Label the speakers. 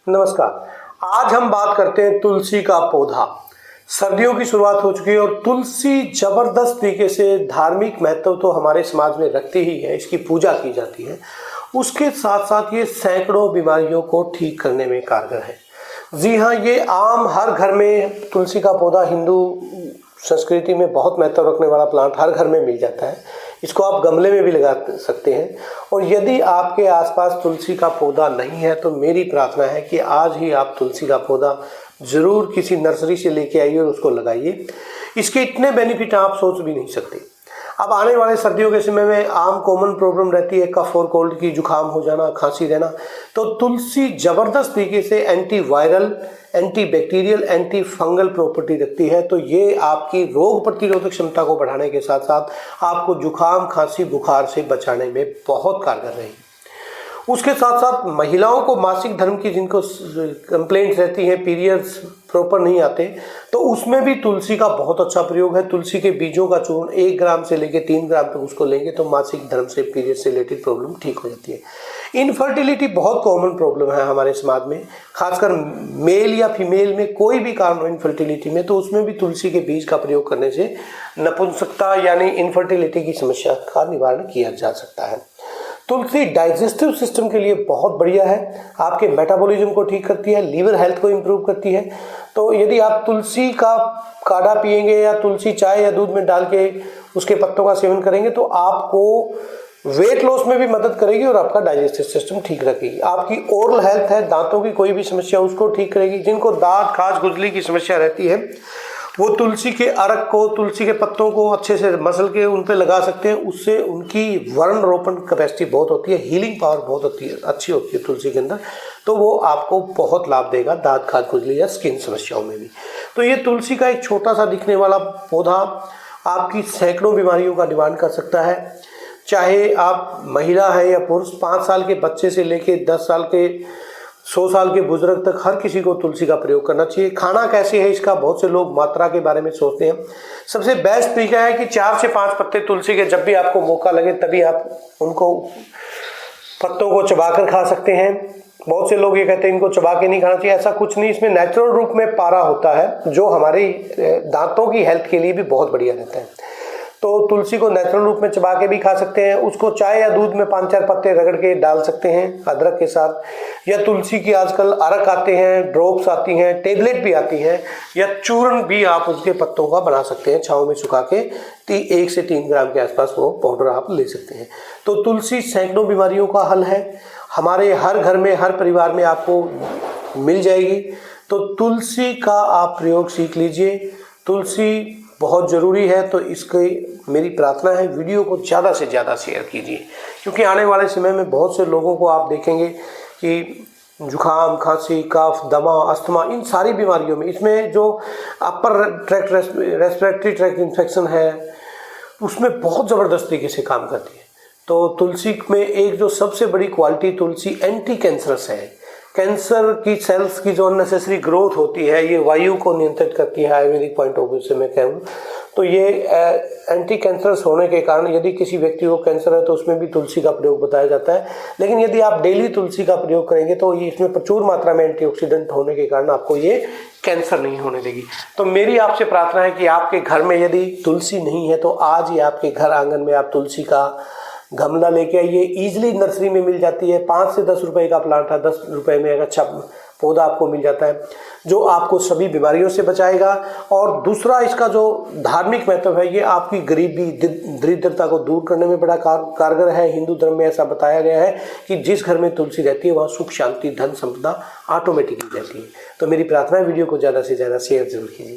Speaker 1: नमस्कार। आज हम बात करते हैं तुलसी का पौधा। सर्दियों की शुरुआत हो चुकी है और तुलसी जबरदस्त तरीके से धार्मिक महत्व तो हमारे समाज में रखती ही है, इसकी पूजा की जाती है। उसके साथ साथ ये सैकड़ों बीमारियों को ठीक करने में कारगर है। जी हाँ, ये आम हर घर में तुलसी का पौधा हिंदू संस्कृति में बहुत महत्व रखने वाला प्लांट हर घर में मिल जाता है। इसको आप गमले में भी लगा सकते हैं। और यदि आपके आसपास तुलसी का पौधा नहीं है तो मेरी प्रार्थना है कि आज ही आप तुलसी का पौधा ज़रूर किसी नर्सरी से लेके आइए और उसको लगाइए। इसके इतने बेनिफिट आप सोच भी नहीं सकते। अब आने वाले सर्दियों के समय में आम कॉमन प्रॉब्लम रहती है कफ और कोल्ड की, जुकाम हो जाना, खांसी रहना। तो तुलसी ज़बरदस्त तरीके से anti viral, anti bacterial, anti fungal property रखती है। तो ये आपकी रोग प्रतिरोधक क्षमता को बढ़ाने के साथ साथ आपको जुकाम, खांसी, बुखार से बचाने में बहुत कारगर रहेगी। उसके साथ साथ महिलाओं को मासिक धर्म की जिनको कंप्लेंट्स रहती हैं, पीरियड्स प्रॉपर नहीं आते, तो उसमें भी तुलसी का बहुत अच्छा प्रयोग है। तुलसी के बीजों का चूर्ण 1 ग्राम से लेकर 3 ग्राम तक उसको लेंगे तो मासिक धर्म से, पीरियड से रिलेटेड प्रॉब्लम ठीक हो जाती है। इनफर्टिलिटी बहुत कॉमन प्रॉब्लम है हमारे समाज में, खासकर मेल या फीमेल में कोई भी कारण हो इनफर्टिलिटी में, तो उसमें भी तुलसी के बीज का प्रयोग करने से नपुंसकता यानी इनफर्टिलिटी की समस्या का निवारण किया जा सकता है। तुलसी डाइजेस्टिव सिस्टम के लिए बहुत बढ़िया है, आपके मेटाबॉलिज्म को ठीक करती है, लीवर हेल्थ को इम्प्रूव करती है। तो यदि आप तुलसी का काढ़ा पिएंगे या तुलसी चाय या दूध में डाल के उसके पत्तों का सेवन करेंगे तो आपको वेट लॉस में भी मदद करेगी और आपका डाइजेस्टिव सिस्टम ठीक रखेगी। आपकी ओरल हेल्थ है, दांतों की कोई भी समस्या उसको ठीक करेगी। जिनको दांत, खाज, खुजली की समस्या रहती है वो तुलसी के अर्क को, तुलसी के पत्तों को अच्छे से मसल के उन पे लगा सकते हैं। उससे उनकी वर्ण रोपण कैपेसिटी बहुत होती है, हीलिंग पावर बहुत होती है, अच्छी होती है तुलसी के अंदर। तो वो आपको बहुत लाभ देगा दांत, खाज, खुजली या स्किन समस्याओं में भी। तो ये तुलसी का एक छोटा सा दिखने वाला पौधा आपकी सैकड़ों बीमारियों का निवारण कर सकता है। चाहे आप महिला है या पुरुष, 5 साल के बच्चे से लेके 10 साल के 100 साल के बुजुर्ग तक हर किसी को तुलसी का प्रयोग करना चाहिए। खाना कैसे है इसका बहुत से लोग मात्रा के बारे में सोचते हैं। सबसे बेस्ट तरीका है कि 4 से 5 पत्ते तुलसी के जब भी आपको मौका लगे तभी आप उनको पत्तों को चबाकर खा सकते हैं। बहुत से लोग ये कहते हैं इनको चबा के नहीं खाना चाहिए, ऐसा कुछ नहीं। इसमें नेचुरल रूप में पारा होता है जो हमारी दांतों की हेल्थ के लिए भी बहुत बढ़िया रहता है। तो तुलसी को नेचुरल रूप में चबा के भी खा सकते हैं। उसको चाय या दूध में 5-4 पत्ते रगड़ के डाल सकते हैं अदरक के साथ। या तुलसी की आजकल अर्क आते हैं, ड्रॉप्स आती हैं, टेबलेट भी आती हैं, या चूर्ण भी आप उसके पत्तों का बना सकते हैं छाँव में सुखा के। 1 से 3 ग्राम के आसपास वो पाउडर आप ले सकते हैं। तो तुलसी सैकड़ों बीमारियों का हल है, हमारे हर घर में, हर परिवार में आपको मिल जाएगी। तो तुलसी का आप प्रयोग सीख लीजिए। तुलसी बहुत ज़रूरी है, तो इसकी मेरी प्रार्थना है वीडियो को ज़्यादा से ज़्यादा शेयर कीजिए, क्योंकि आने वाले समय में बहुत से लोगों को आप देखेंगे कि जुकाम, खांसी, कफ, दमा, अस्थमा, इन सारी बीमारियों में, इसमें जो अपर ट्रैक्ट रेस्पिरेटरी ट्रैक्ट इन्फेक्शन है उसमें बहुत ज़बरदस्त तरीके से काम करती है। तो तुलसी में एक जो सबसे बड़ी क्वालिटी, तुलसी एंटी कैंसरस है। कैंसर की सेल्स की जो अननेसेसरी ग्रोथ होती है ये वायु को नियंत्रित करती है। आयुर्वेदिक पॉइंट ऑफ व्यू से मैं कहूँ तो ये एंटी कैंसरस होने के कारण यदि किसी व्यक्ति को कैंसर है तो उसमें भी तुलसी का प्रयोग बताया जाता है। लेकिन यदि आप डेली तुलसी का प्रयोग करेंगे तो ये इसमें प्रचुर मात्रा में एंटीऑक्सीडेंट होने के कारण आपको ये कैंसर नहीं होने देगी। तो मेरी आपसे प्रार्थना है कि आपके घर में यदि तुलसी नहीं है तो आज ही आपके घर आंगन में आप तुलसी का गमला लेके आइए। ईजिली नर्सरी में मिल जाती है, 5 से 10 रुपए का प्लांट है, 10 रुपए में एक अच्छा पौधा आपको मिल जाता है जो आपको सभी बीमारियों से बचाएगा। और दूसरा इसका जो धार्मिक महत्व है, ये आपकी गरीबी, दरिद्रता को दूर करने में बड़ा कारगर है। हिंदू धर्म में ऐसा बताया गया है कि जिस घर में तुलसी रहती है वहाँ सुख, शांति, धन, संपदा ऑटोमेटिकली रहती है। तो मेरी प्रार्थना है वीडियो को ज़्यादा से ज़्यादा शेयर जरूर कीजिए।